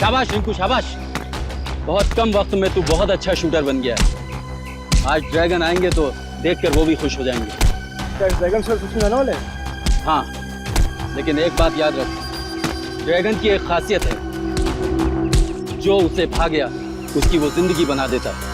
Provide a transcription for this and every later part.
शाबाश रिंकू शाबाश। बहुत कम वक्त में तू बहुत अच्छा शूटर बन गया है। आज ड्रैगन आएंगे तो देखकर वो भी खुश हो जाएंगे। क्या ड्रैगन सर कुछ नहीं आने वाले? हाँ, लेकिन एक बात याद रख, ड्रैगन की एक खासियत है, जो उसे भा गया उसकी वो जिंदगी बना देता है।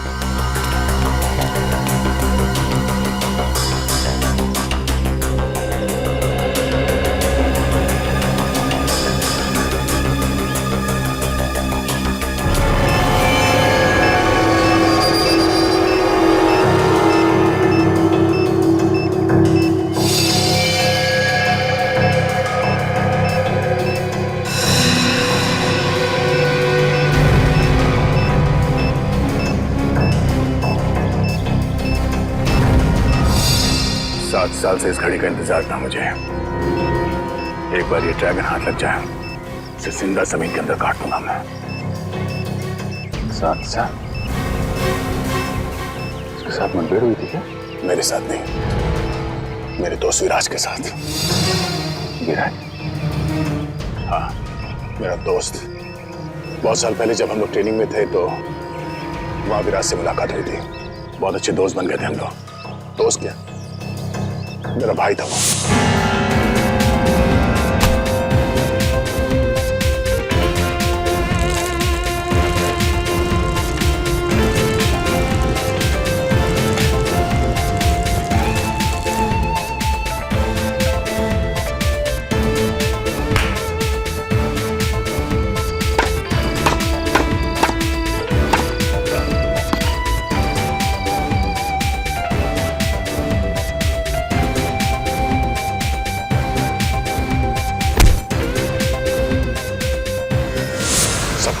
साल से इस घड़ी का इंतजार था मुझे। एक बार ये ड्रैगन हाथ लग जाए, इसे जिंदा जमीन के अंदर काट दूंगा मैं। 7 साल? इसके साथ मुठभेड़ हुई थी क्या? मेरे साथ नहीं, मेरे दोस्त विराज के साथ। विराज? हाँ, मेरा दोस्त। बहुत साल पहले जब हम लोग ट्रेनिंग में थे तो वहां विराज से मुलाकात हुई थी। बहुत अच्छे दोस्त बन गए थे हम लोग। दोस्त क्या, मेरा भाई था वो।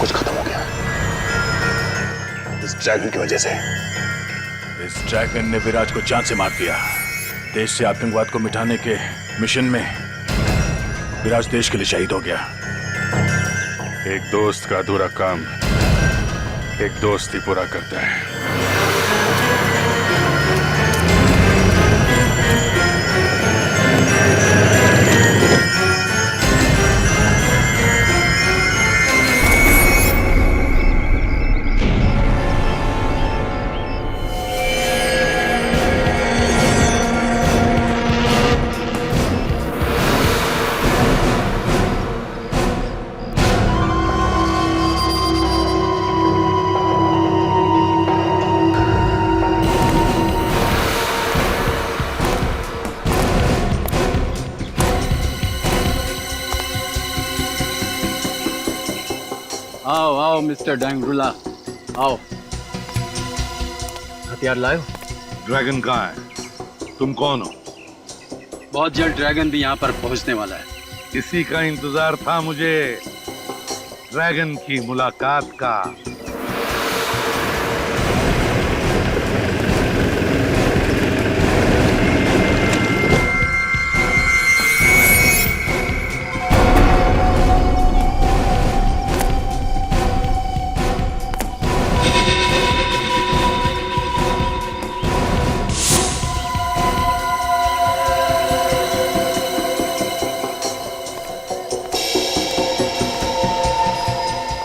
कुछ खत्म हो गया इस ड्रैगन की वजह से। इस ड्रैगन ने विराज को जान से मार दिया। देश से आतंकवाद को मिटाने के मिशन में विराज देश के लिए शहीद हो गया। एक दोस्त का अधूरा काम एक दोस्त ही पूरा करता है। आओ आओ मिस्टर डैंगरुला, आओ। हथियार लाए? ड्रैगन कहाँ है? तुम कौन हो? बहुत जल्द ड्रैगन भी यहाँ पर पहुँचने वाला है। इसी का इंतजार था मुझे, ड्रैगन की मुलाकात का।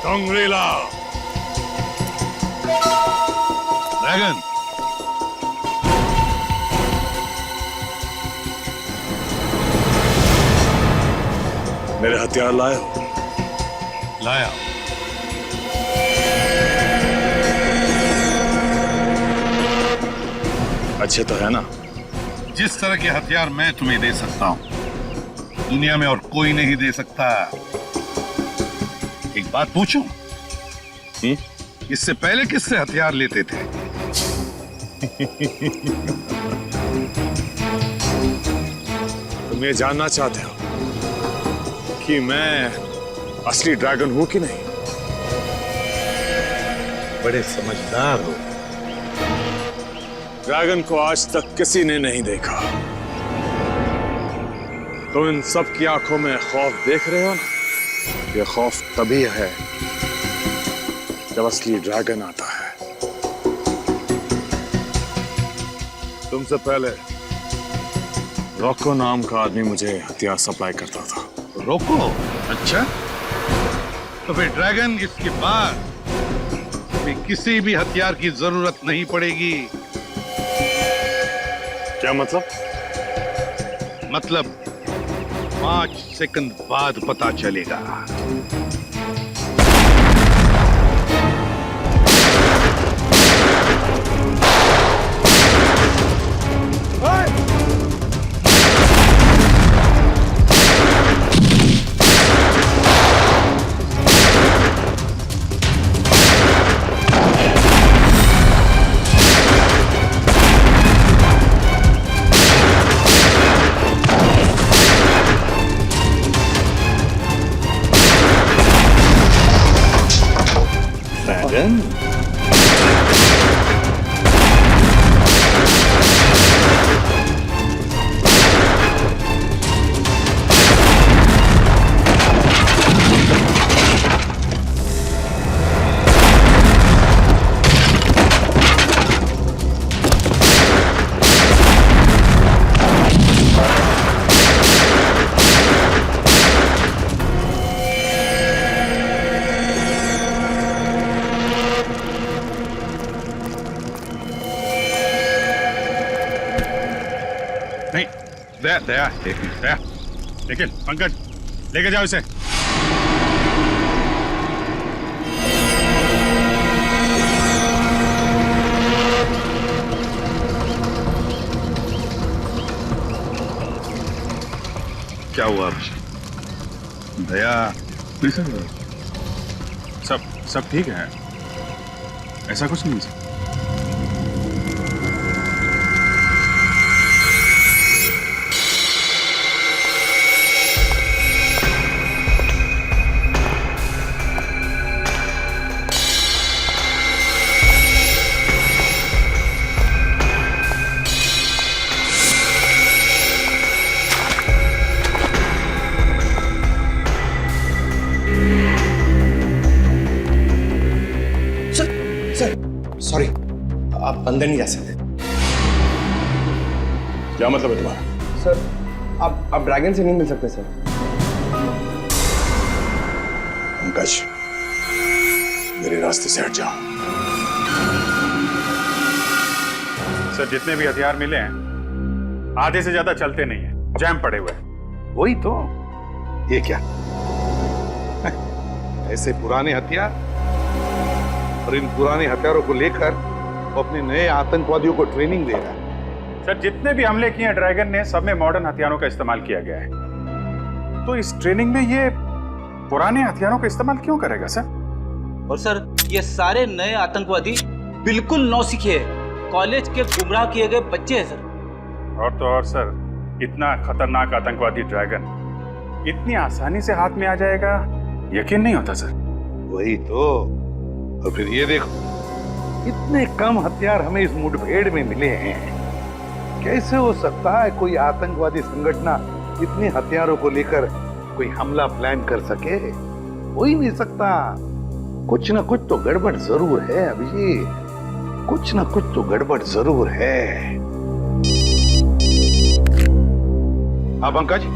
टोंगरेला, ड्रैगन, मेरे हथियार लाए हो? लाया। अच्छे तो है ना? जिस तरह के हथियार मैं तुम्हें दे सकता हूं, दुनिया में और कोई नहीं दे सकता। एक बात पूछूं? इससे पहले किससे हथियार लेते थे? तुम ये जानना चाहते हो कि मैं असली ड्रैगन हूं कि नहीं? बड़े समझदार हो। ड्रैगन को आज तक किसी ने नहीं देखा। तुम इन सब की आंखों में खौफ देख रहे हो ना? ये खौफ तभी है जब असली ड्रैगन आता है। तुमसे पहले रोको नाम का आदमी मुझे हथियार सप्लाई करता था। रोको? अच्छा, तो फिर ड्रैगन इसके बाद हमें किसी भी हथियार की जरूरत नहीं पड़ेगी। क्या मतलब? मतलब 5 सेकंड बाद पता चलेगा। ड्रैगन? नहीं, दया दया एक मिनट, दया लेकिन पंकज लेके जाओ इसे। क्या हुआ अभिषेक? दया नहीं सर, सब ठीक है, ऐसा कुछ नहीं सर। सॉरी, आप अंदर नहीं जा सकते। क्या मतलब है तुम्हारा? सर आप ड्रैगन से नहीं मिल सकते सर। पंकज, मेरे रास्ते से हट जाओ। सर जितने भी हथियार मिले हैं आधे से ज्यादा चलते नहीं है, जैम पड़े हुए हैं। वही तो, ये क्या ऐसे पुराने हथियार, और इन पुराने हथियारों को लेकर वो अपने नए आतंकवादियों को ट्रेनिंग दे रहा है। सर जितने भी हमले किए हैं ड्रैगन ने, सब में मॉडर्न हथियारों का इस्तेमाल किया गया है। तो इस ट्रेनिंग में ये पुराने हथियारों का इस्तेमाल क्यों करेगा सर? और सर ये सारे नए आतंकवादी बिल्कुल नौसिखे हैं, कॉलेज के गुमराह किए गए बच्चे हैं सर। और तो और सर, इतना खतरनाक आतंकवादी ड्रैगन इतनी आसानी से हाथ में आ जाएगा, यकीन नहीं होता सर। वही तो, और फिर ये देखो, इतने कम हथियार हमें इस मुठभेड़ में मिले हैं। कैसे हो सकता है कोई आतंकवादी संगठन इतने हथियारों को लेकर कोई हमला प्लान कर सके? हो ही नहीं सकता। कुछ ना कुछ तो गड़बड़ जरूर है अभिजीत, कुछ ना कुछ तो गड़बड़ जरूर है। हाँ पंकज,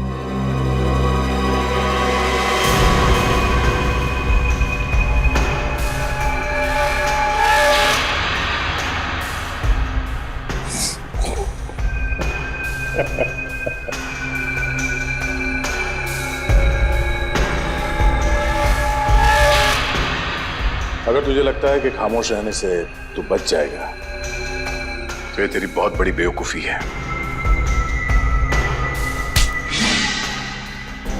अगर तुझे लगता है कि खामोश रहने से तू बच जाएगा तो ये तेरी बहुत बड़ी बेवकूफी है।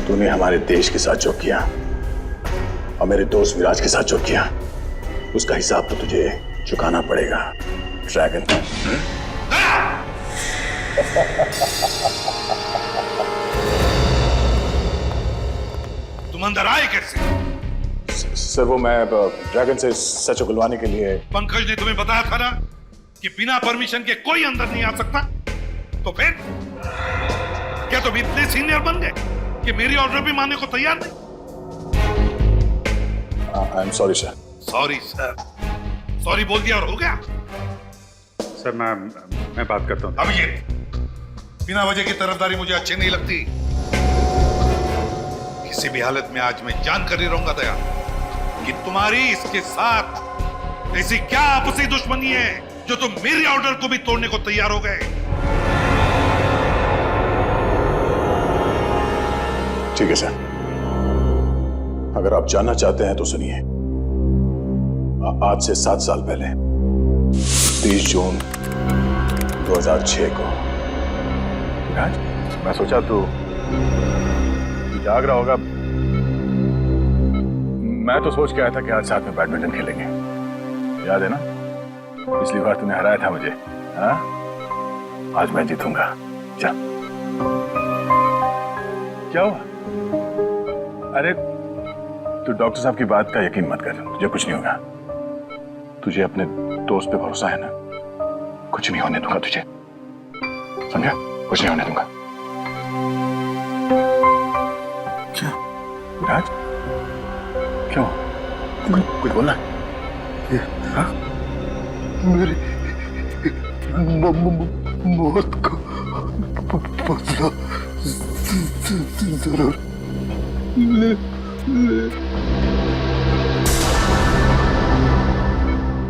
तूने हमारे देश के साथ जो किया और मेरे दोस्त विराज के साथ जो किया, उसका हिसाब तो तुझे चुकाना पड़ेगा ड्रैगन। तुम अंदर आए कैसे? सर वो मैं ड्रैगन से सच उगलवाने के लिए। पंकज ने तुम्हें बताया था ना कि बिना परमिशन के कोई अंदर नहीं आ सकता। तो फिर क्या तुम इतने सीनियर बन गए कि मेरी ऑर्डर भी मानने को तैयार नहीं? I am sorry sir. Sorry sir, sorry बोल दिया और हो गया। सर मैं बात करता हूँ। अब ये बिना वजह की तरफदारी मुझे अच्छी नहीं लगती। किसी भी हालत में आज मैं जान कर ही रहूंगा दया। कि तुम्हारी इसके साथ ऐसी क्या आपसी दुश्मनी है जो तुम मेरी ऑर्डर को भी तोड़ने को तैयार हो गए? ठीक है सर, अगर आप जानना चाहते हैं तो सुनिए। आज से 7 साल पहले 30 जून 2006 को राज, मैं सोचा तू जाग रहा होगा। मैं तो सोच के आया था कि आज साथ में बैडमिंटन खेलेंगे, याद है ना? पिछली बार तूने हराया था मुझे। हाँ, आज मैं जीतूंगा। चल। क्या हुआ? अरे तू डॉक्टर साहब की बात का यकीन मत कर, तुझे कुछ नहीं होगा। तुझे अपने दोस्त पे भरोसा है ना? कुछ नहीं होने दूंगा तुझे, समझा? कुछ नहीं होने दूंगा। क्या राज, क्यों? कुछ बोलना? हाँ? मेरी मौत को बदला जरूर ले।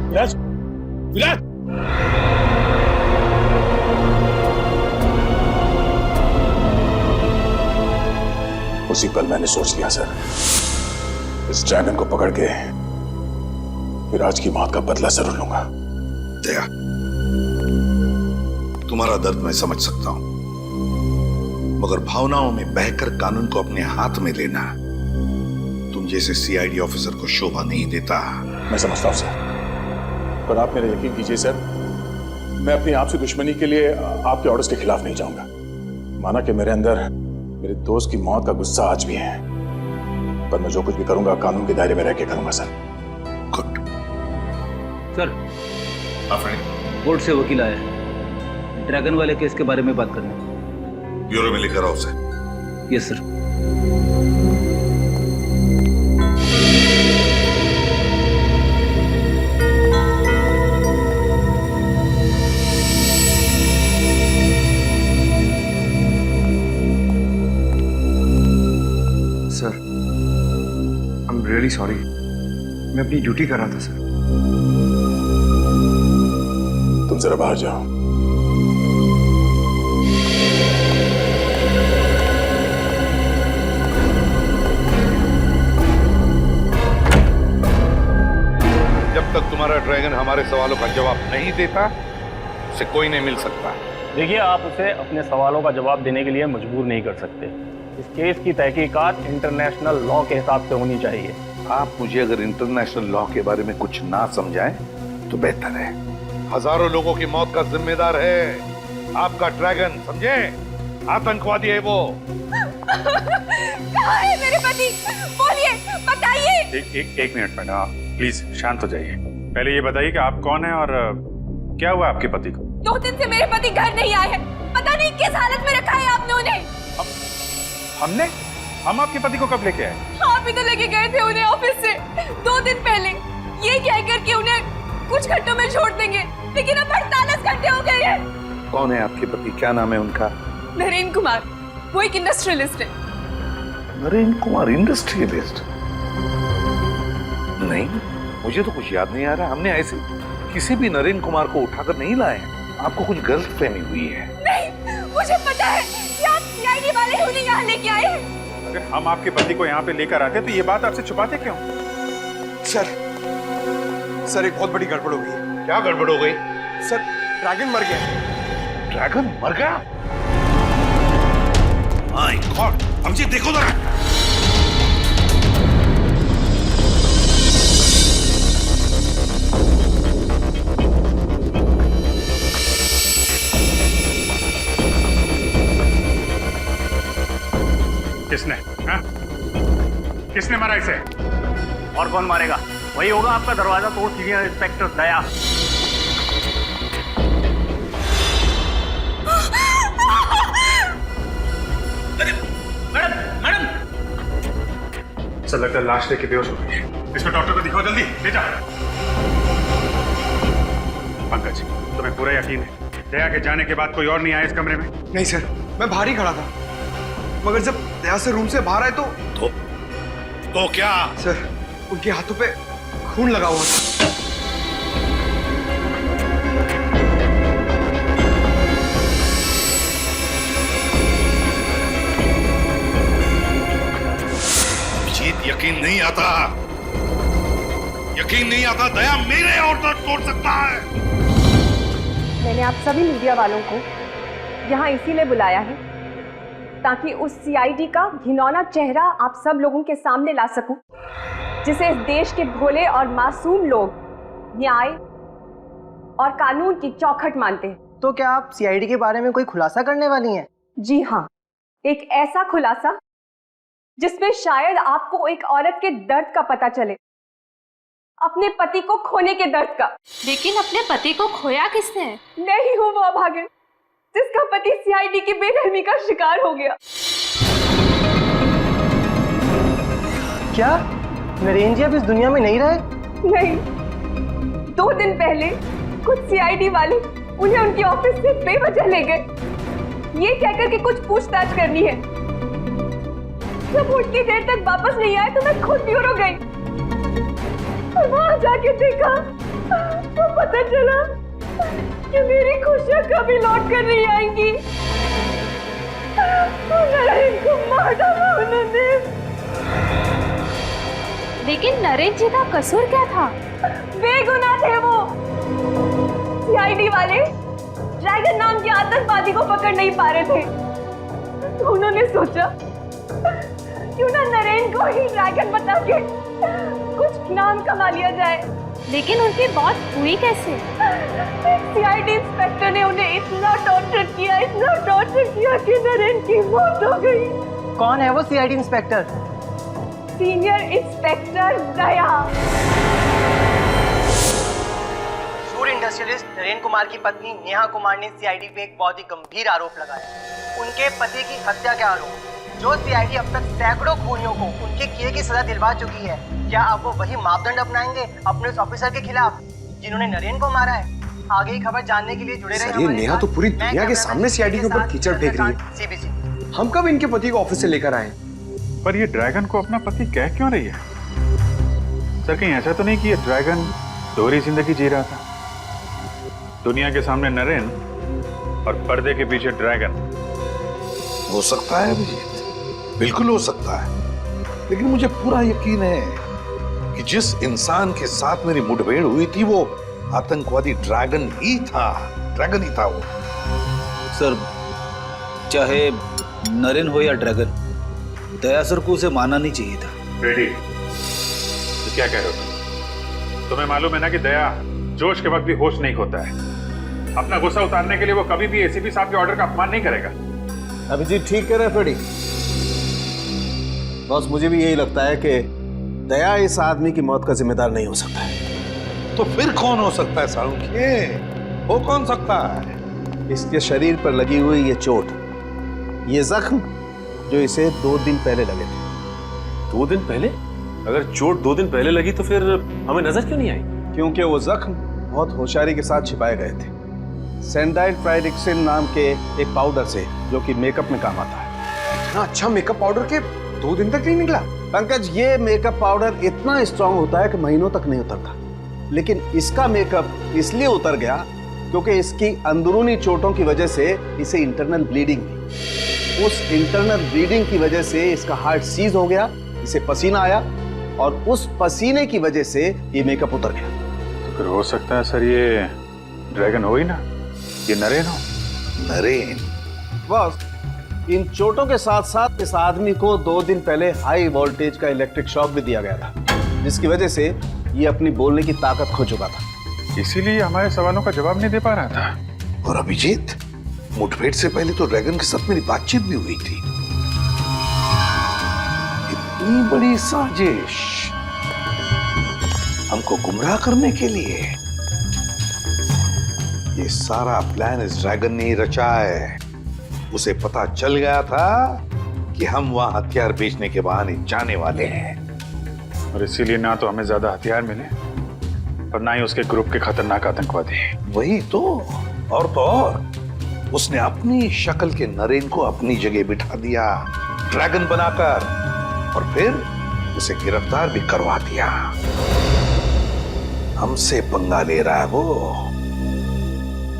विराज, विराज! उसी पल मैंने सोच लिया सर, इस ड्रैगन को पकड़ के विराज की मौत का बदला जरूर लूंगा। दया, तुम्हारा दर्द मैं समझ सकता हूं, मगर भावनाओं में बहकर कानून को अपने हाथ में लेना तुम जैसे सीआईडी ऑफिसर को शोभा नहीं देता। मैं समझता हूं सर, पर आप मेरा यकीन कीजिए सर, मैं अपनी आपसे दुश्मनी के लिए आपके ऑर्डर्स के खिलाफ नहीं जाऊंगा। माना कि मेरे अंदर मेरे दोस्त की मौत का गुस्सा आज भी है, पर मैं जो कुछ भी करूंगा कानून के दायरे में रह के करूंगा सर। गुड। सर, कोर्ट से वकील आया है, ड्रैगन वाले केस के बारे में बात करनी। ब्यूरो में लेकर आओ उसे। Yes sir. Sir, I am really sorry, मैं अपनी ड्यूटी कर रहा था सर। तुम जरा बाहर जाओ। जब तक तुम्हारा ड्रैगन हमारे सवालों का जवाब नहीं देता, उसे कोई नहीं मिल सकता। देखिए, आप उसे अपने सवालों का जवाब देने के लिए मजबूर नहीं कर सकते। इस केस की तहकीकात इंटरनेशनल लॉ के हिसाब से होनी चाहिए। आप मुझे अगर इंटरनेशनल लॉ के बारे में कुछ ना समझाएं तो बेहतर है। हजारों लोगों की मौत का जिम्मेदार है आपका ड्रैगन, समझे? आतंकवादी है वो। कहाँ है मेरे पति? बोलिए, बताइए। एक मिनट मैडम, प्लीज शांत हो जाइए। पहले ये बताइए कि आप कौन हैं और क्या हुआ आपके पति को? 2 दिन से मेरे पति घर नहीं आए हैं। पता नहीं किस हालत में रखा है आपने उन्हें। हम आपके पति को कब लेके आए? आप ही तो लेके गए थे उन्हें ऑफिस से 2 दिन पहले, ये कहकर कि उन्हें कुछ घंटों में छोड़ देंगे, लेकिन अब 48 घंटे हो गए हैं। कौन है आपके पति? क्या नाम है उनका? नरेंद्र कुमार, वो एक इंडस्ट्रियलिस्ट है। नरेंद्र कुमार इंडस्ट्रियलिस्ट? नहीं, मुझे तो कुछ याद नहीं आ रहा। हमने ऐसे किसी भी नरेंद्र कुमार को उठाकर नहीं लाए। आपको कुछ गलतफहमी हुई है। नहीं, मुझे पता है कि आप सीआईडी वाले उन्हें यहाँ लेके आए हैं। अगर हम आपके पति को यहाँ पे लेकर आते तो ये बात आपसे छुपाते क्यों? सर एक बहुत बड़ी गड़बड़ हो गई है। क्या गड़बड़ हो गई? सर, ड्रैगन मर गया। ड्रैगन मर गया? माय गॉड, अभिजीत देखो जरा। किसने? हाँ? किसने मारा इसे? और कौन मारेगा? वही होगा आपका दरवाजा तोड़ सीनियर इंस्पेक्टर दया। मैडम, सर लगता है लाश लेके बेहोश हो गई है। इसको डॉक्टर को दिखाओ, जल्दी ले जा। पंकज, तुम्हें पूरा यकीन है दया के जाने के बाद कोई और नहीं आया इस कमरे में? नहीं सर, मैं बाहर ही खड़ा था, मगर जब दया से रूम से बाहर आए तो क्या? सर, उनके हाथों पे खून लगा हुआ था। अभिजीत, यकीन नहीं आता दया मेरे ऑर्डर तोड़ सकता है। मैंने आप सभी मीडिया वालों को यहाँ इसीलिए बुलाया है ताकि उस सीआईडी का घिनौना चेहरा आप सब लोगों के सामने ला सकूं, जिसे इस देश के भोले और मासूम लोग न्याय और कानून की चौखट मानते हैं। तो क्या आप सीआईडी के बारे में कोई खुलासा करने वाली हैं? जी हाँ, एक ऐसा खुलासा जिसमें शायद आपको एक औरत के दर्द का पता चले, अपने पति को खोने के दर्द का। लेकिन अपने पति को खोया किसने? नहीं हूँ वो अभागिन जिसका पति सीआईडी की बेरहमी का शिकार हो गया। क्या नरेन जी अब इस दुनिया में नहीं रहे? नहीं, 2 दिन पहले कुछ सीआईडी वाले उन्हें उनके ऑफिस से बेवजह ले गए, ये कहकर के कुछ पूछताछ करनी है। जब उनकी देर तक वापस नहीं आए तो मैं खुद ब्यूरो गई और वहां जाके देखा तो पता चला कि मेरी खुशियां कभी लौट कर नहीं आएंगी। नरेन को मार डाला उन्होंने। लेकिन नरेन जी का कसूर क्या था? बेगुनाह थे वो। सीआईडी वाले ड्रैगन नाम के आतंकवादी को पकड़ नहीं पा रहे थे, तो उन्होंने सोचा क्यों ना नरेन को ही ड्रैगन बता के कुछ नाम कमा लिया जाए। लेकिन उनकी मौत हुई कैसे? सीआईडी इंस्पेक्टर ने उन्हें इतना टॉर्चर किया कि नरेन की मौत हो गई। कौन है वो सीआईडी इंस्पेक्टर? सीनियर इंस्पेक्टर दया। सूर्य इंडस्ट्रियलिस्ट नरेन कुमार की पत्नी नेहा कुमार ने सीआईडी पे एक बहुत ही गंभीर आरोप लगाया, उनके पति की हत्या का आरोप। जो सीआईडी अब तक सैकड़ों खूनियों को उनके किए की सजा दिलवा चुकी है, क्या अब वो वही मापदंड अपनाएंगे अपने उस ऑफिसर के खिलाफ जिन्होंने नरेन को मारा है? आगे की खबर जानने के लिए जुड़े रहिए। नेहा तो पूरी दुनिया के सामने सीआईडी के ऊपर कीचड़ फेंक रही है। सीबीसी। हम कब इनके पति को ऑफिस से लेकर आए? पर ये ड्रैगन को अपना पति कह क्यों रही है? सर कहीं ऐसा तो नहीं कि ये ड्रैगन दोहरी जिंदगी जी रहा था? दुनिया के सामने नरेन और पर्दे के पीछे ड्रैगन। हो सकता है अभिजीत, बिल्कुल हो सकता है, लेकिन मुझे पूरा यकीन है कि जिस इंसान के साथ मेरी मुठभेड़ हुई थी वो आतंकवादी ड्रैगन ही था वो। सर, चाहे नरेन हो या ड्रैगन, दया सर को उसे मानना नहीं चाहिए था। रेडी, तो क्या कह रहे हो? तुम्हें मालूम है ना कि दया जोश के वक्त भी होश नहीं खोता है। अपना गुस्सा उतारने के लिए वो कभी भी एसीपी साहब के ऑर्डर का अपमान नहीं करेगा। अभिजीत ठीक कह रहे हैं फ्रेडी। बस मुझे भी यही लगता है कि दया इस आदमी की मौत का जिम्मेदार नहीं हो सकता है। तो फिर कौन हो सकता है साळुंखे? वो कौन सकता है? इसके शरीर पर लगी हुई ये चोट, ये जख्म जो इसे 2 दिन पहले लगे थे। 2 दिन पहले? अगर चोट 2 दिन पहले लगी तो फिर हमें नजर क्यों नहीं आई? क्योंकि वो जख्म बहुत होशियारी के साथ छिपाए गए थे, सैंडाइल ट्राइडिक्सिन नाम के एक पाउडर से, जो कि मेकअप में काम आता है। इतना अच्छा मेकअप पाउडर के 2 दिन तक नहीं निकला? पंकज, ये मेकअप पाउडर इतना स्ट्रांग होता है कि महीनों तक नहीं उतरता, लेकिन इसका मेकअप इसलिए उतर गया क्योंकि इसकी अंदरूनी चोटों की वजह से इसे इंटरनल ब्लीडिंग हुई। उस इंटरनल ब्लीडिंग की वजह से इसका हार्ट सीज हो गया, इसे पसीना आया और उस पसीने की वजह से ये मेकअप उतर गया। तो फिर हो सकता है सर ये ड्रैगन हो ही ना, ये नरेन हो। नरेन? बस इन चोटों के साथ साथ इस आदमी को 2 दिन पहले हाई वोल्टेज का इलेक्ट्रिक शॉक भी दिया गया था, जिसकी वजह से ये अपनी बोलने की ताकत खो चुका था। इसीलिए हमारे सवालों का जवाब नहीं दे पा रहा था। और अभिजीत, मुठभेड़ से पहले तो ड्रैगन के साथ मेरी बातचीत भी हुई थी। इतनी बड़ी साजिश हमको गुमराह करने के लिए, ये सारा प्लान इस ड्रैगन ने ही रचा है। उसे पता चल गया था कि हम वहां हथियार बेचने के बहाने जाने वाले हैं, और इसीलिए ना तो हमें ज्यादा हथियार मिले और ना ही उसके ग्रुप के खतरनाक आतंकवादी। वही तो, और उसने अपनी शक्ल के नरेन को अपनी जगह बिठा दिया ड्रैगन बनाकर, और फिर उसे गिरफ्तार भी करवा दिया। हमसे पंगा ले रहा है वो।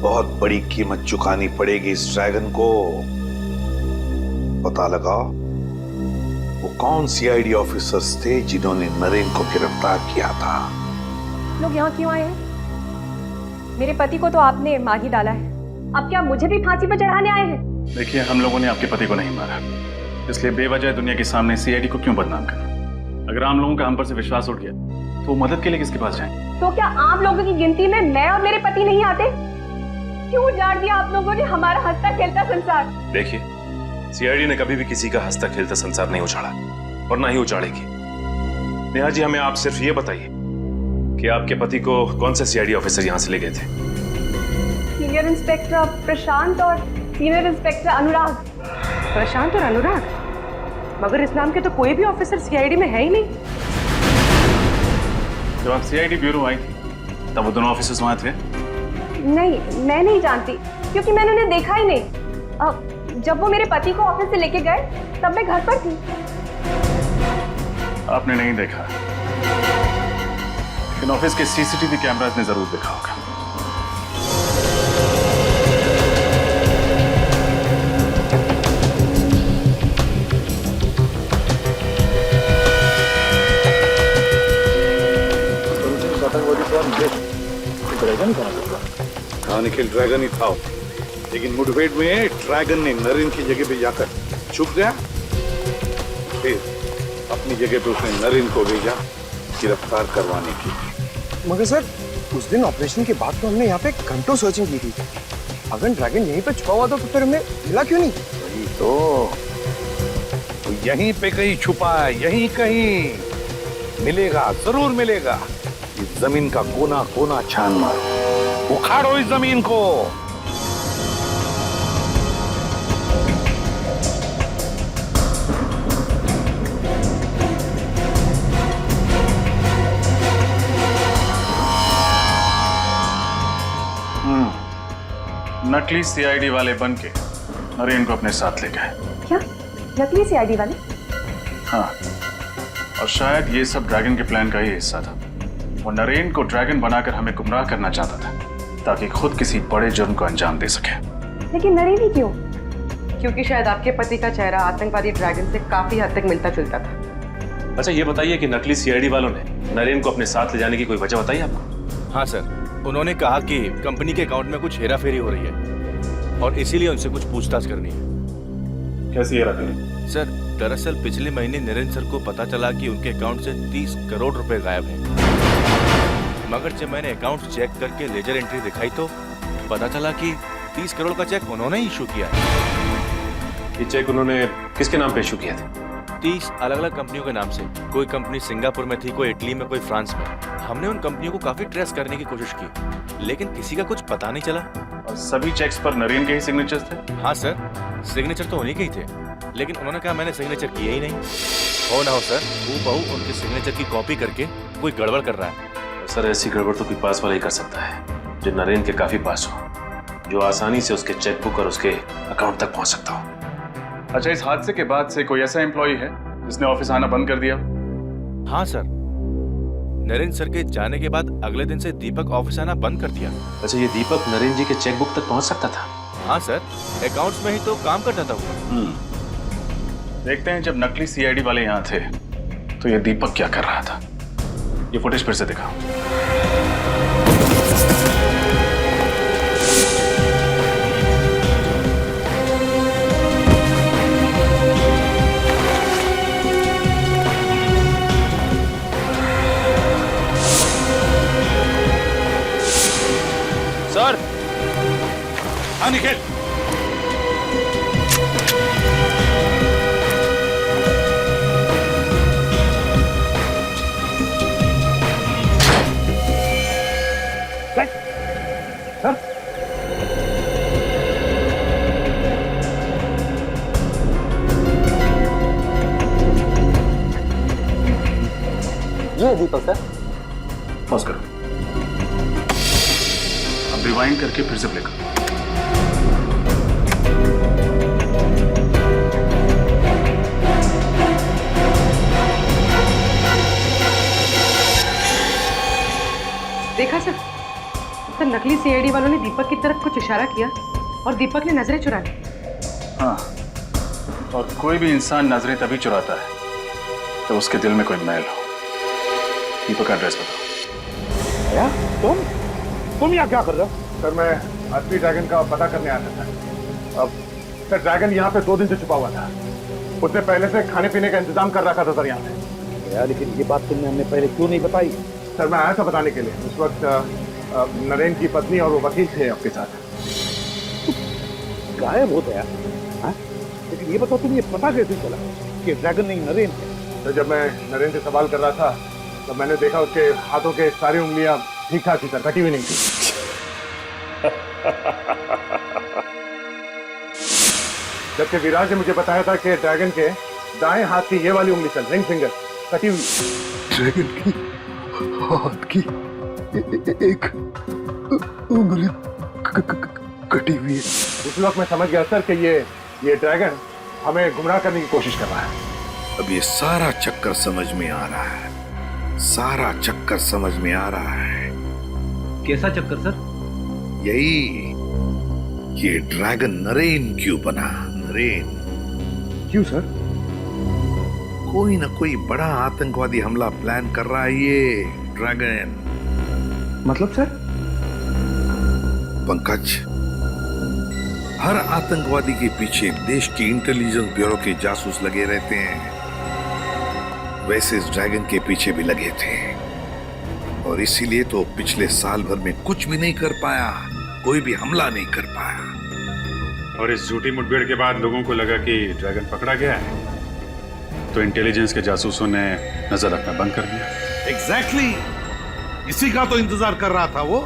बहुत बड़ी कीमत चुकानी पड़ेगी इस ड्रैगन को। पता लगाओ वो कौन सीआईडी ऑफिसर्स थे जिन्होंने नरेन को गिरफ्तार किया था। लोग यहाँ क्यों आए हैं? मेरे पति को तो आपने मार ही डाला है, अब क्या मुझे भी फांसी पर चढ़ाने आए हैं? देखिए, हम लोगों ने आपके पति को नहीं मारा, इसलिए बेवजह दुनिया के सामने सीआईडी को क्यों बदनाम करना। अगर आम लोगों का हम पर से विश्वास उठ गया तो मदद के लिए किसके पास जाएं? तो क्या आम लोगों की गिनती में मैं और मेरे पति नहीं आते? क्यों उजाड़ दिया आप लोगों ने हमारा हंसता खेलता संसार? देखिए, सीआईडी ने कभी भी किसी का हंसता खेलता संसार नहीं उछाड़ा और ना ही उछाड़ेगी। नेहा जी, हमें आप सिर्फ ये बताइए कि आपके पति को कौन से सीआईडी ऑफिसर यहाँ से ले गए थे? सीनियर इंस्पेक्टर प्रशांत और सीनियर इंस्पेक्टर अनुराग। प्रशांत और अनुराग? मगर इस नाम के तो कोई भी ऑफिसर सीआईडी में है ही नहीं। जब आप सीआईडी ब्यूरो आई थी तब वो दोनों ऑफिसर्स वहां थे? नहीं, मैं नहीं जानती, क्योंकि मैंने उन्हें देखा ही नहीं। जब वो मेरे पति को ऑफिस से लेके गए तब मैं घर पर थी। आपने नहीं देखा, लेकिन ऑफिस के सीसीटीवी कैमरास ने जरूर देखा होगा। ड्रैगन कहाँ निकल? ड्रैगन ही था, लेकिन मुठभेड़ में ड्रैगन ने नरेन की जगह पे जाकर छुप गया। फिर अपनी जगह पे उसने नरेन को भेजा गिरफ्तार करवाने के लिए। मगर सर, उस दिन ऑपरेशन के बाद तो हमने यहाँ पे घंटों सर्चिंग की थी। अगर ड्रैगन यहीं पे छुपा हुआ था तो फिर हमें मिला क्यों नहीं? वही तो यहीं पे कहीं छुपा है, यहीं कहीं मिलेगा, जरूर मिलेगा। इस जमीन का कोना कोना छान मारो, उखाड़ो इस जमीन को। नकली सीआईडी वाले बन के नरेन को अपने साथ ले गए। क्या? नकली सीआईडी वाले? हाँ, और शायद ये सब ड्रैगन के प्लान का ही हिस्सा था। वो नरेन को ड्रैगन बनाकर हमें गुमराह करना चाहता था ताकि खुद किसी बड़े जुर्म को अंजाम दे सके। लेकिन नरेन ही क्यों? क्योंकि शायद आपके पति का चेहरा आतंकवादी ड्रैगन से काफी हद तक मिलता जुलता था। अच्छा, ये बताइए कि नकली सीआईडी वालों ने नरेन को अपने साथ ले जाने की कोई वजह बताई आपको? हाँ सर, उन्होंने कहा कि कंपनी के अकाउंट में कुछ हेराफेरी हो रही है और इसीलिए उनसे कुछ पूछताछ करनी है। कैसी हेराफेरी? सर, दरअसल पिछले महीने नरेन सर को पता चला कि उनके अकाउंट से 30 करोड़ रुपए गायब हैं। मगर जब मैंने अकाउंट चेक करके लेजर एंट्री दिखाई तो पता चला कि 30 करोड़ का चेक उन्होंने ही इशू किया है। ये चेक उन्होंने किसके नाम पे इशू किया था? 30 अलग अलग कंपनियों के नाम से। कोई कंपनी सिंगापुर में थी, कोई इटली में, कोई फ्रांस में। हमने उन कंपनियों को काफी ट्रेस करने की कोशिश की, लेकिन किसी का कुछ पता नहीं चला। और सभी चेक्स पर नरेन के ही सिग्नेचर्स थे? हाँ सर, सिग्नेचर तो उन्हीं के ही थे, लेकिन उन्होंने कहा मैंने सिग्नेचर किया ही नहीं। हो ना हो सर, हूबहू उनके सिग्नेचर की कॉपी करके कोई गड़बड़ कर रहा है। सर, ऐसी गड़बड़ तो कोई पास वाला ही कर सकता है जो नरेन के काफी पास हो, जो आसानी से उसके चेकबुक और उसके अकाउंट तक पहुंच सकता हो। अच्छा, इस हादसे के बाद से कोई ऐसा एम्प्लॉय है जिसने ऑफिस आना बंद कर दिया? हाँ सर, नरेन सर के जाने के बाद अगले दिन से दीपक ऑफिस आना बंद कर दिया। अच्छा, ये दीपक नरेन जी के चेकबुक तक पहुंच सकता था? हाँ सर, अकाउंट्स में ही तो काम करता था वो। देखते हैं, जब नकली सीआईडी वाले यहाँ थे तो ये दीपक क्या कर रहा था। ये फुटेज फिर से दिखाओ। सर, हाँ निखिल, ये दीपक सर। पॉज करो, अब रिवाइंड करके फिर से प्ले करो। देखा सर, तो नकली सीआईडी वालों ने दीपक की तरफ कुछ इशारा किया और दीपक ने नजरें चुरा ली। हाँ, और कोई भी इंसान नजरें तभी चुराता है तो उसके दिल में कोई मैल हो। दीपक का एड्रेस बताओ। क्या? तुम यहाँ क्या कर रहे हो? सर मैं असली ड्रैगन का पता करने आया था। अब सर ड्रैगन यहाँ पे 2 दिन से छुपा हुआ था। उसने पहले से खाने पीने का इंतजाम कर रखा था सर यहाँ पे। यार लेकिन ये बात तुमने हमें पहले क्यों नहीं बताई? सर मैं आया था बताने के लिए। उस वक्त नरेन की पत्नी और वो वकील थे आपके साथ। गायब हो गया। हाँ? लेकिन ये बताओ तुम ये पता कैसे चला कि ड्रैगन नहीं नरेन है? तो जब मैं नरेन से सवाल कर रहा था तो मैंने देखा उसके हाथों के सारी उंगलियां ठीक ठाक थी सर, कटी हुई नहीं थी। जबकि विराज ने मुझे बताया था कि ड्रैगन के दाएं हाथ की ये वाली उंगली सर, रिंग फिंगर, कटी हुई। ड्रैगन की हाथ की एक उंगली कटी हुई है। उस वक्त मैं समझ गया सर कि ये ड्रैगन हमें गुमराह करने की कोशिश कर रहा है। अब ये सारा चक्कर समझ में आ रहा है, सारा चक्कर समझ में आ रहा है। कैसा चक्कर सर? यही ये ड्रैगन नरेन क्यों बना? नरेन क्यों सर? कोई ना कोई बड़ा आतंकवादी हमला प्लान कर रहा है ये ड्रैगन। मतलब सर? पंकज, हर आतंकवादी के पीछे देश के इंटेलिजेंस ब्यूरो के जासूस लगे रहते हैं। वैसे इस ड्रैगन के पीछे भी लगे थे और इसीलिए तो पिछले साल भर में कुछ भी नहीं कर पाया, कोई भी हमला नहीं कर पाया। और इस झूठी मुठभेड़ के बाद लोगों को लगा कि ड्रैगन पकड़ा गया है, तो इंटेलिजेंस के जासूसों ने नजर रखना बंद कर दिया। एग्जैक्टली, इसी का तो इंतजार कर रहा था वो।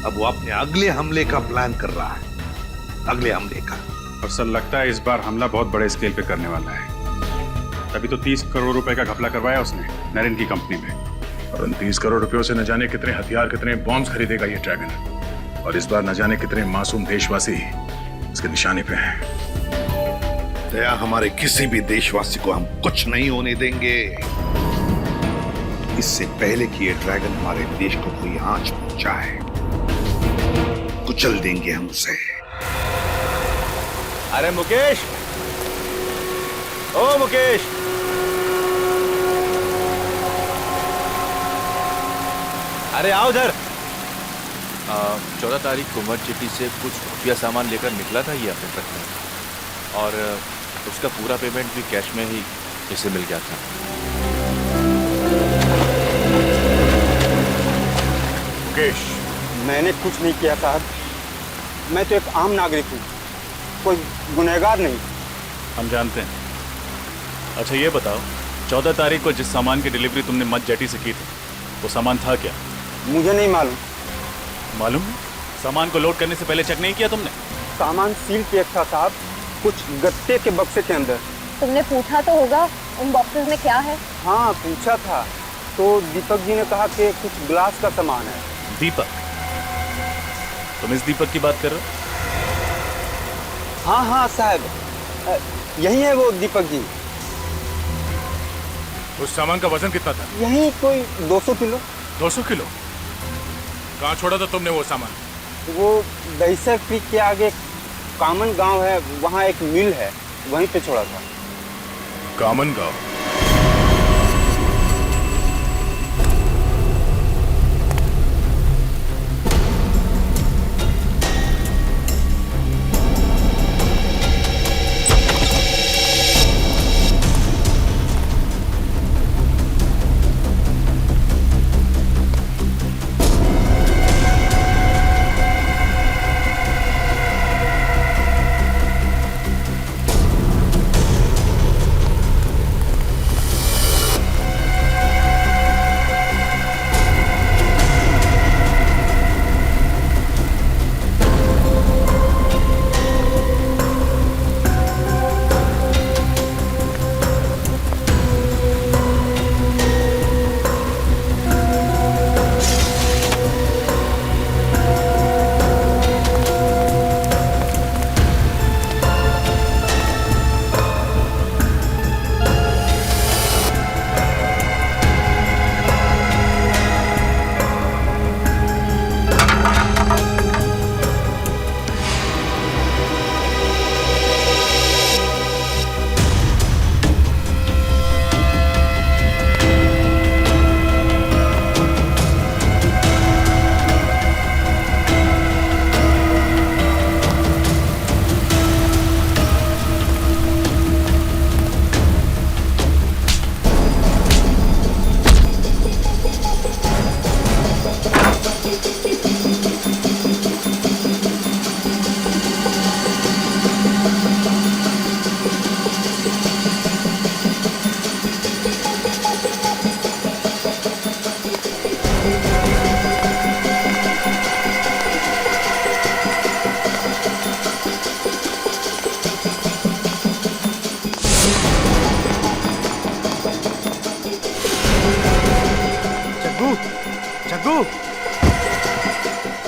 अब वो अपने अगले हमले का प्लान कर रहा है, अगले हमले का। और सर लगता है इस बार हमला बहुत बड़े स्केल पे करने वाला है। तभी तो 30 करोड़ रुपए का घपला करवाया उसने नरेन की कंपनी में। और उन 30 करोड़ रुपयों से न जाने कितने हथियार, कितने बॉम्ब्स खरीदेगा ये ड्रैगन। और इस बार न जाने कितने मासूम देशवासी इसके निशाने पे हैं। दया, हमारे किसी भी देशवासी को हम कुछ नहीं होने देंगे। इससे पहले कि ये ड्रैगन हमारे देश को कोई आंच पहुंचाए, कुचल देंगे हम उसे। अरे मुकेश, ओ मुकेश, अरे आओ उधर। 14 तारीख को मर्ज चिट्ठी से कुछ खुफिया सामान लेकर निकला था ये अपने ट्रक में, और उसका पूरा पेमेंट भी कैश में ही इसे मिल गया था। मुकेश, मैंने कुछ नहीं किया साहब। मैं तो एक आम नागरिक हूँ, कोई गुनहगार नहीं। हम जानते हैं। अच्छा ये बताओ, 14 तारीख को जिस सामान की डिलीवरी तुमने मत जेटी से की थी, वो सामान था क्या? मुझे नहीं मालूम। मालूम नहीं? सामान को लोड करने से पहले चेक नहीं किया तुमने? सामान सील पैक था साहब, कुछ गत्ते के बक्से के अंदर। तुमने पूछा तो होगा उन बॉक्सेस में क्या है? हाँ पूछा था, तो दीपक जी ने कहा कि कुछ ग्लास का सामान है। दीपक? तुम इस दीपक की बात कर रहे हो? हाँ हाँ साहब, यही है वो दीपक जी। उस सामान का वजन कितना था? यही कोई 200 किलो। 200 किलो? कहाँ छोड़ा था तुमने वो सामान? वो दहीसर क्रीक के आगे कामन गांव है, वहाँ एक मिल है, वहीं पे छोड़ा था। कामन गांव? रघु,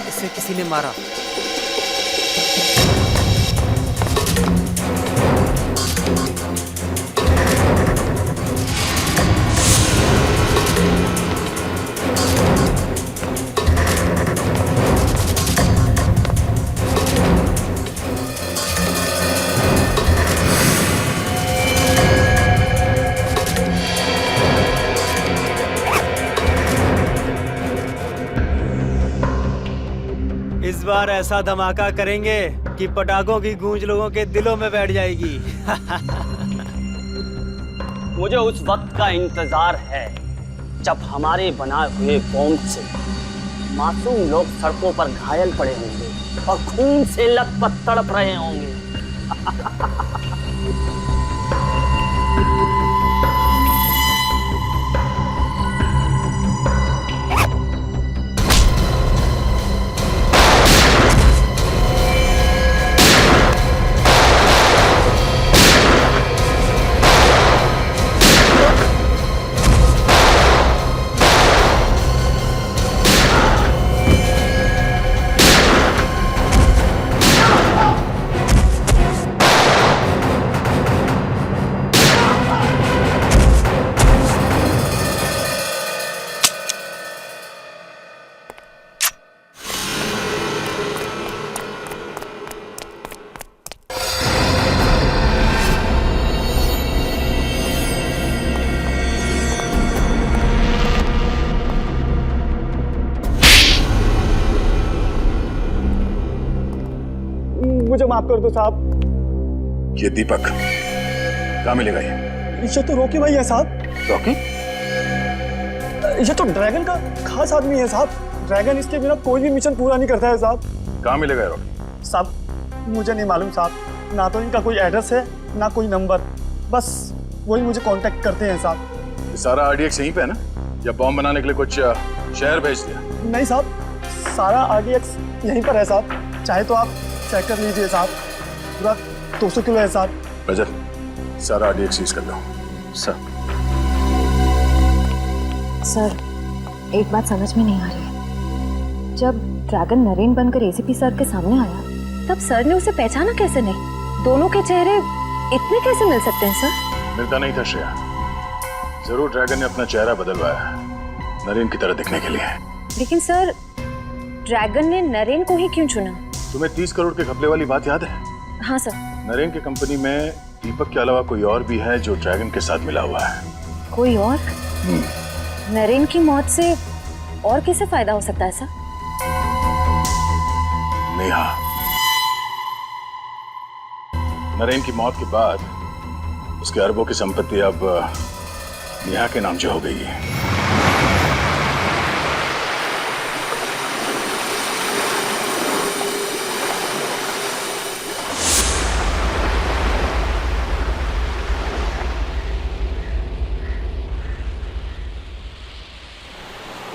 इसे किसी ने मारा। इस बार ऐसा धमाका करेंगे कि पटाखों की गूंज लोगों के दिलों में बैठ जाएगी। मुझे उस वक्त का इंतजार है जब हमारे बनाए हुए बॉम्ब से मासूम लोग सड़कों पर घायल पड़े होंगे और खून से लथपथ तड़प रहे होंगे। मुझे माफ कर दो साहब। ये दीपक कहाँ मिलेगा? ये तो रॉकी भाई है साहब। रॉकी? ये तो ड्रैगन का खास आदमी है साहब। ड्रैगन इसके बिना कोई भी मिशन पूरा नहीं करता है साहब। कहाँ मिलेगा रॉकी? साहब मुझे नहीं मालूम साहब, ना तो इनका कोई एड्रेस है ना कोई नंबर, बस वही मुझे कांटेक्ट करते हैं साहब। ये सारा RDX यहीं पे है ना, या बॉम्ब बनाने के लिए कुछ शहर भेज दिया? नहीं साहब, सारा RDX यहीं पर है साहब, चाहे तो आप चेक कर लीजिए साहब। पूरा 200 किलो है साहब। रजत, सारा RDX सीज कर लो। सर, एक बात समझ में नहीं आ रही है। जब ड्रैगन नरेन बनकर ACP सर के सामने आया, तब सर ने उसे पहचाना कैसे नहीं? दोनों के चेहरे इतने कैसे मिल सकते हैं सर? मिलता नहीं था श्रेया, जरूर ड्रैगन ने अपना चेहरा बदलवाया नरेन की तरह दिखने के लिए। लेकिन सर, ड्रैगन ने नरेन को ही क्यों चुना? तुम्हें 30 करोड़ के घपले वाली बात याद है? हाँ सर। नरेन की कंपनी में दीपक के अलावा कोई और भी है जो ड्रैगन के साथ मिला हुआ है। कोई और? नरेन की मौत से और किसे फायदा हो सकता है सर? नेहा। नरेन की मौत के बाद उसके अरबों की संपत्ति अब नेहा के नाम से हो गई है।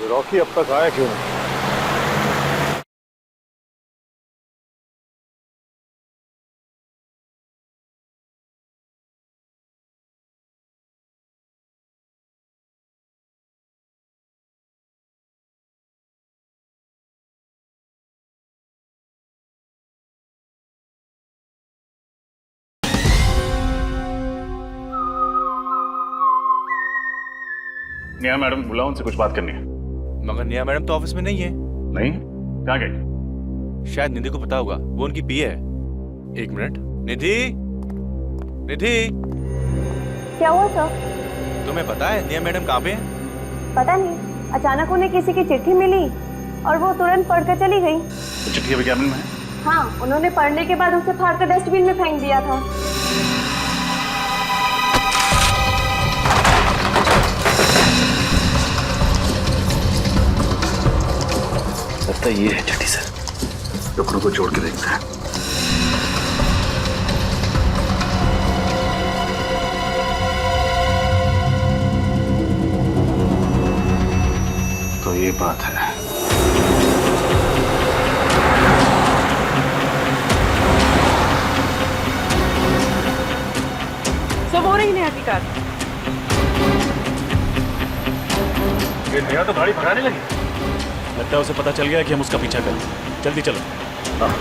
रॉकी अब तक आया क्यों नहीं? नेहा मैडम बुलाओ, उनसे कुछ बात करनी है। मगर नेहा मैडम तो ऑफिस में नहीं है। नहीं? कहाँ गई? शायद निधि को पता होगा, वो उनकी पीए है। एक मिनट। निधि, निधि, क्या हुआ सर? तुम्हें पता है नेहा मैडम कहाँ पे है? पता नहीं, अचानक उन्हें किसी की चिट्ठी मिली और वो तुरंत पढ़कर चली गई। तो चिट्ठी अभी कैबिन में है? हाँ, उन्होंने पढ़ने के बाद उसे फाड़कर डस्टबिन में फेंक दिया था। लगता ये है चिट्ठी सर। टुकड़ों को जोड़ के देखते हैं। तो ये बात है। सब हो रही नेहा की कार। ये नेहा तो गाड़ी भगाने लगी। लगता है उसे पता चल गया कि हम उसका पीछा कर रहे हैं। जल्दी चलो। हाँ।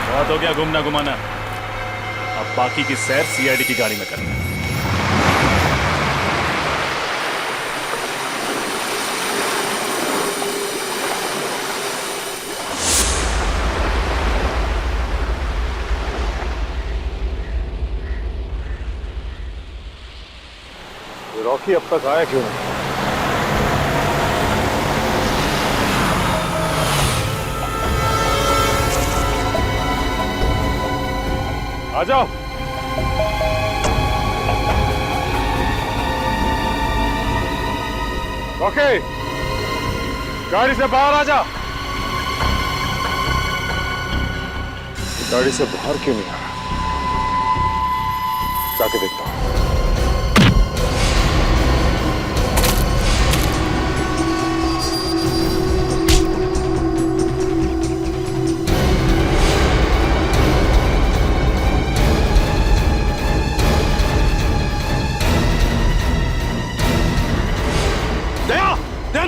बहुत हो गया घूमना घुमाना, अब बाकी की सैर सीआईडी की गाड़ी में करना। रॉकी अब तक आया क्यों नहीं? आ जाओ। रॉकी, गाड़ी से बाहर आ जा। गाड़ी से बाहर क्यों नहीं आ रहा? जाके देखता हूं।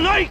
नहीं।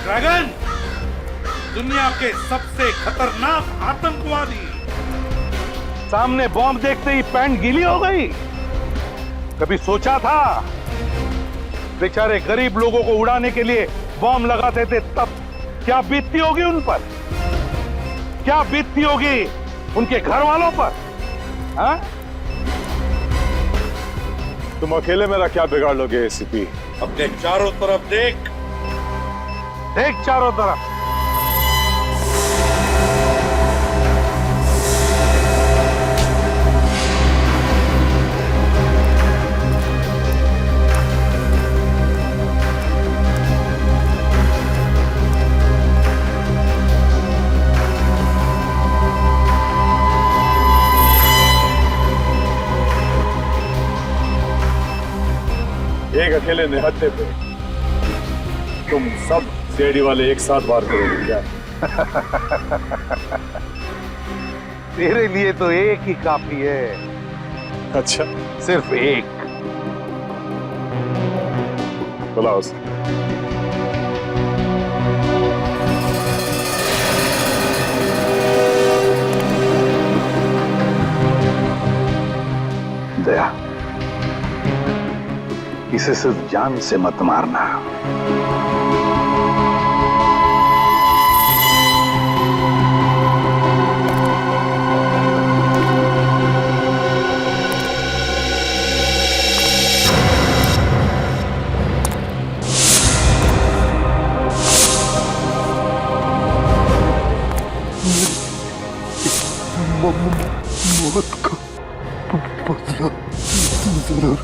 ड्रैगन, दुनिया के सबसे खतरनाक आतंकवादी। सामने बॉम्ब देखते ही पैंट गीली हो गई। कभी सोचा था बेचारे गरीब लोगों को उड़ाने के लिए बॉम्ब लगाते थे तब क्या बीतती होगी उन पर, क्या बीतती होगी उनके घर वालों पर? हाँ? तुम अकेले मेरा क्या बिगाड़ लोगे एसीपी? अपने चारों तरफ देख, देख चारों तरफ। एक अकेले निहत्थे पे तुम सब सीआईडी वाले एक साथ वार करोगे क्या? तेरे लिए तो एक ही काफी है। अच्छा, सिर्फ एक। बुलाओ उसे। दया, इसे सिर्फ जान से मत मारना। मौत का बदला जरूर।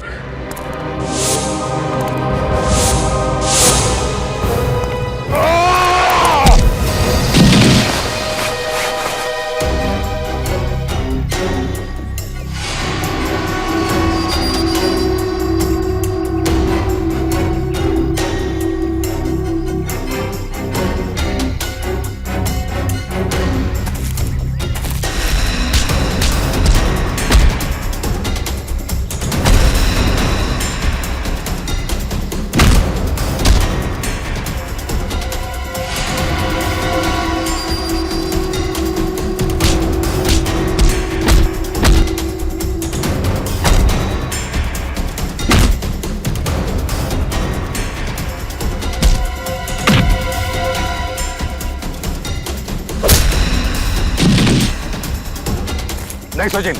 नहीं सुजिन,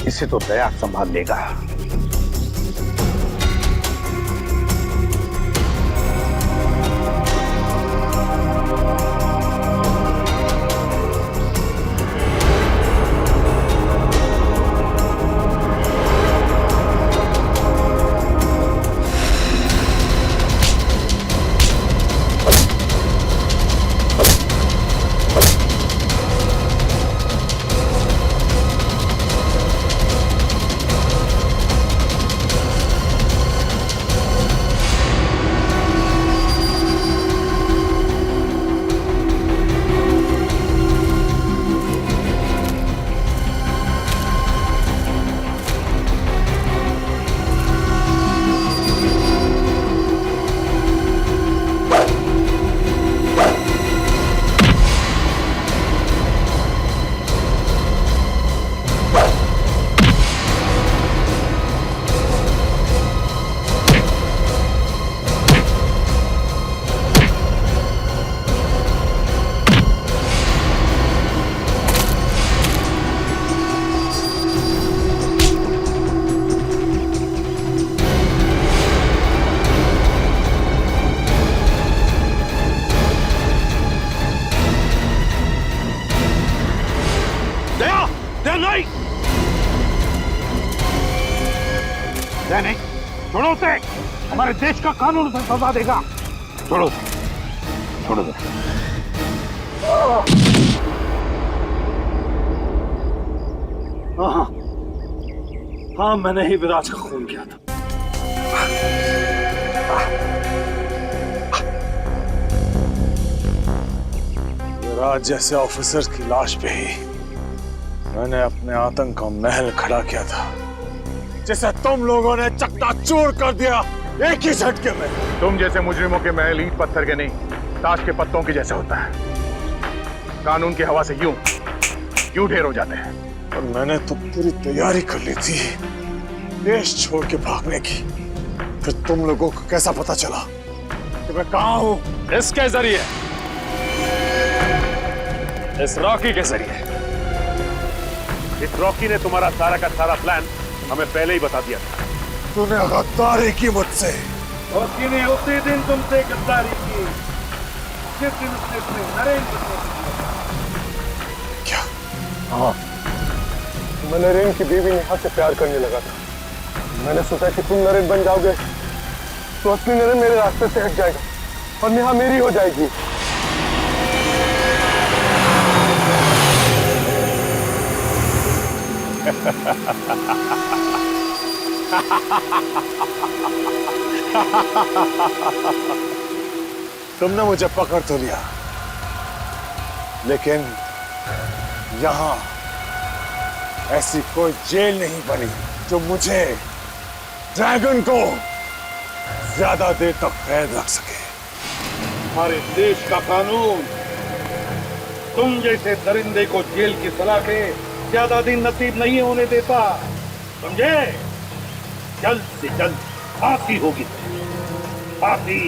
इसे तो दया संभाल लेगा। नहीं, छोड़ो उसे, हमारे देश का कानून उसे सजा देगा। छोड़ो, छोड़ो। हाँ, हाँ, मैंने ही विराज का खून किया था। विराज जैसे ऑफिसर की लाश पे ही मैंने अपने आतंक का महल खड़ा किया था, जिसे तुम लोगों ने चकनाचूर कर दिया एक ही झटके में। तुम जैसे मुजरिमों के महल ईंट पत्थर के नहीं, ताश के पत्तों के जैसे होता है। कानून की हवा से यूं ढेर हो जाते हैं। और मैंने तो पूरी तैयारी कर ली थी देश छोड़ के भागने की। फिर तुम लोगों को कैसा पता चला कि मैं कहां हूं? इसके जरिए, इस रॉकी के जरिए। इस रॉकी ने तुम्हारा सारा का सारा प्लान हमें पहले ही बता दिया था। तूने गद्दारी की मुझसे। रॉकी ने उसी दिन तुमसे गद्दारी की जिस दिन उसने नरेंद्र को। क्या? हाँ, मैं नरेंद्र की बीवी नेहा से प्यार करने लगा था। मैंने सोचा कि तुम नरेंद्र बन जाओगे तो असली नरेंद्र मेरे रास्ते से हट जाएगा और नेहा मेरी हो जाएगी। तुमने मुझे पकड़ तो लिया, लेकिन यहां ऐसी कोई जेल नहीं बनी जो मुझे, ड्रैगन को, ज्यादा देर तक कैद रख सके। हमारे देश का कानून तुम जैसे दरिंदे को जेल की सलाह के ज्यादा दिन नसीब नहीं होने देता, समझे? जल्द से जल्द फांसी होगी, फांसी।